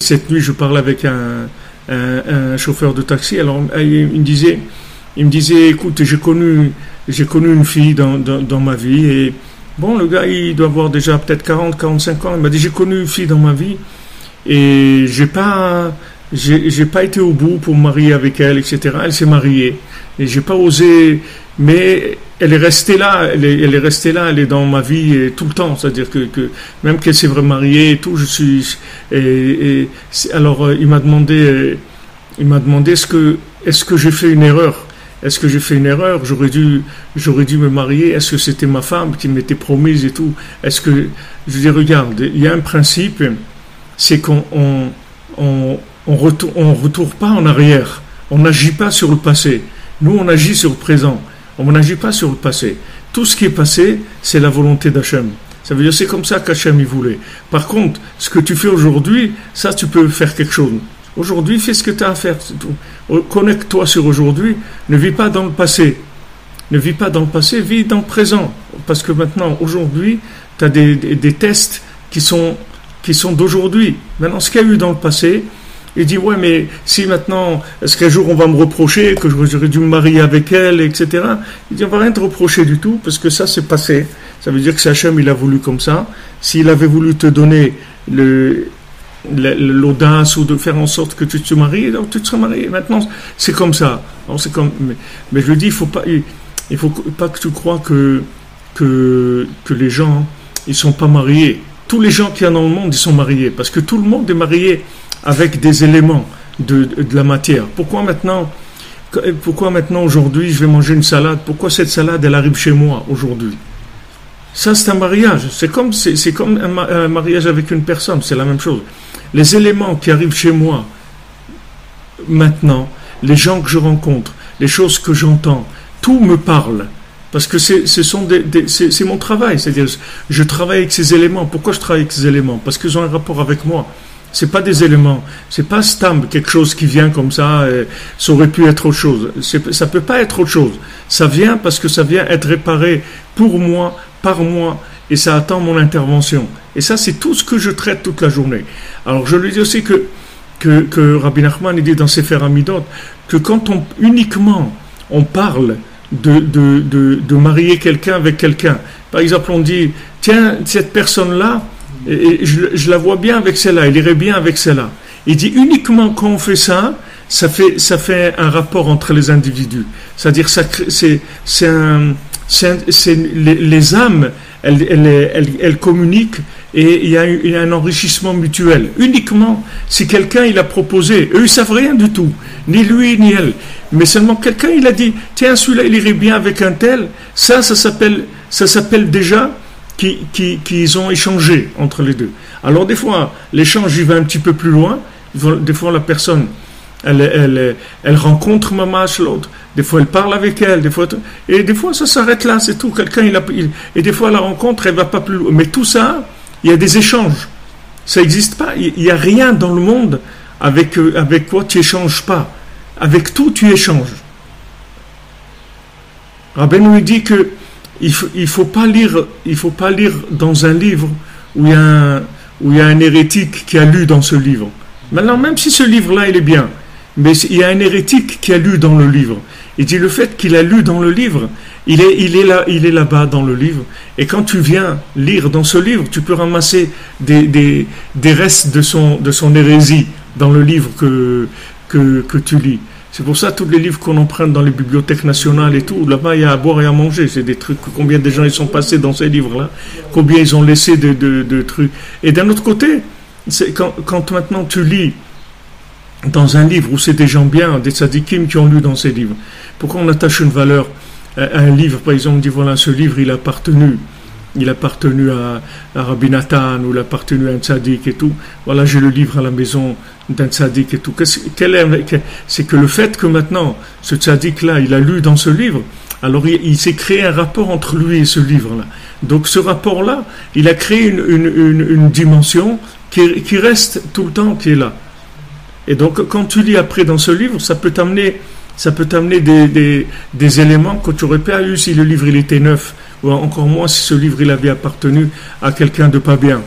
Cette nuit, je parlais avec un chauffeur de taxi. Alors, il me disait, écoute, j'ai connu une fille dans ma vie. Et bon, le gars, il doit avoir déjà peut-être 40, 45 ans. Il m'a dit, j'ai connu une fille dans ma vie et j'ai pas été au bout pour me marier avec elle, etc. Elle s'est mariée et j'ai pas osé, mais elle est restée là, elle est restée là, elle est dans ma vie tout le temps. C'est-à-dire que même qu'elle s'est vraiment mariée et tout, alors il m'a demandé, est-ce que j'ai fait une erreur? Est-ce que j'ai fait une erreur? J'aurais dû me marier. Est-ce que c'était ma femme qui m'était promise et tout? Je dis, regarde, il y a un principe, c'est qu'on retourne pas en arrière. On n'agit pas sur le passé. Nous, on agit sur le présent. On n'agit pas sur le passé. Tout ce qui est passé, c'est la volonté d'Hachem. Ça veut dire c'est comme ça qu'Hachem y voulait. Par contre, ce que tu fais aujourd'hui, ça, tu peux faire quelque chose. Aujourd'hui, fais ce que tu as à faire. C'est tout. Connecte-toi sur aujourd'hui. Ne vis pas dans le passé. Ne vis pas dans le passé, vis dans le présent. Parce que maintenant, aujourd'hui, tu as des tests qui sont d'aujourd'hui. Maintenant, ce qu'il y a eu dans le passé, il dit, ouais, mais si maintenant, est-ce qu'un jour on va me reprocher que j'aurais dû me marier avec elle, etc. Il dit, on va rien te reprocher du tout, parce que ça, c'est passé. Ça veut dire que c'est Hachem, il a voulu comme ça. S'il avait voulu te donner l'audace ou de faire en sorte que tu te maries, alors tu te serais marié. Maintenant, c'est comme ça. Alors, mais je dis, il faut pas que tu crois que les gens, ils sont pas mariés. Tous les gens qui y a dans le monde, ils sont mariés, parce que tout le monde est marié avec des éléments de la matière. Pourquoi maintenant aujourd'hui je vais manger une salade? Pourquoi cette salade elle arrive chez moi aujourd'hui? Ça, c'est un mariage. C'est comme un mariage avec une personne, c'est la même chose. Les éléments qui arrivent chez moi maintenant, les gens que je rencontre, les choses que j'entends, tout me parle. Parce que c'est mon travail. C'est-à-dire, je travaille avec ces éléments. Pourquoi je travaille avec ces éléments? Parce qu'ils ont un rapport avec moi. C'est pas des éléments. C'est pas stamp, quelque chose qui vient comme ça. Ça aurait pu être autre chose. Ça peut pas être autre chose. Ça vient parce que ça vient être réparé pour moi, par moi, et ça attend mon intervention. Et ça, c'est tout ce que je traite toute la journée. Alors, je lui dis aussi que Rabbi Nachman dit dans Sefer Amidot que quand uniquement on parle de marier quelqu'un avec quelqu'un. Par exemple, on dit, tiens, cette personne-là, et je la vois bien avec celle-là, elle irait bien avec celle-là. Il dit, uniquement quand on fait ça, ça fait un rapport entre les individus. C'est-à-dire, les âmes, elles communiquent et il y a un enrichissement mutuel. Uniquement si quelqu'un il a proposé, eux ils savent rien du tout, ni lui ni elle, mais seulement quelqu'un il a dit, tiens celui-là il irait bien avec un tel, ça s'appelle déjà qu'ils ont échangé entre les deux. Alors des fois l'échange il va un petit peu plus loin, des fois la personne elle rencontre Mamash l'autre, des fois elle parle avec elle, et des fois ça s'arrête là, c'est tout. Et des fois la rencontre elle va pas plus loin, mais tout ça il y a des échanges, ça n'existe pas, il n'y a rien dans le monde avec quoi tu échanges pas, avec tout tu échanges. Rabbeinu nous dit que il faut pas lire dans un livre où il y a un hérétique qui a lu dans ce livre. Maintenant, même si ce livre-là il est bien, mais il y a un hérétique qui a lu dans le livre. Il dit le fait qu'il a lu dans le livre, il est là-bas dans le livre. Et quand tu viens lire dans ce livre, tu peux ramasser des restes de son hérésie dans le livre que tu lis. C'est pour ça tous les livres qu'on emprunte dans les bibliothèques nationales et tout, là-bas il y a à boire et à manger. C'est des trucs, combien de gens ils sont passés dans ces livres-là, combien ils ont laissé de trucs. Et d'un autre côté, quand maintenant tu lis dans un livre où c'est des gens bien, des tzadikim qui ont lu dans ces livres, pourquoi on attache une valeur à un livre? Par exemple, on dit voilà, ce livre il a appartenu à Rabbi Nathan, ou il a appartenu à un tzadik et tout. Voilà, j'ai le livre à la maison d'un tzadik et tout. C'est que le fait que maintenant ce tzadik-là il a lu dans ce livre, alors il s'est créé un rapport entre lui et ce livre-là. Donc ce rapport-là, il a créé une dimension qui reste tout le temps, qui est là. Et donc, quand tu lis après dans ce livre, ça peut t'amener des éléments que tu n'aurais pas eu si le livre il était neuf, ou encore moins si ce livre il avait appartenu à quelqu'un de pas bien.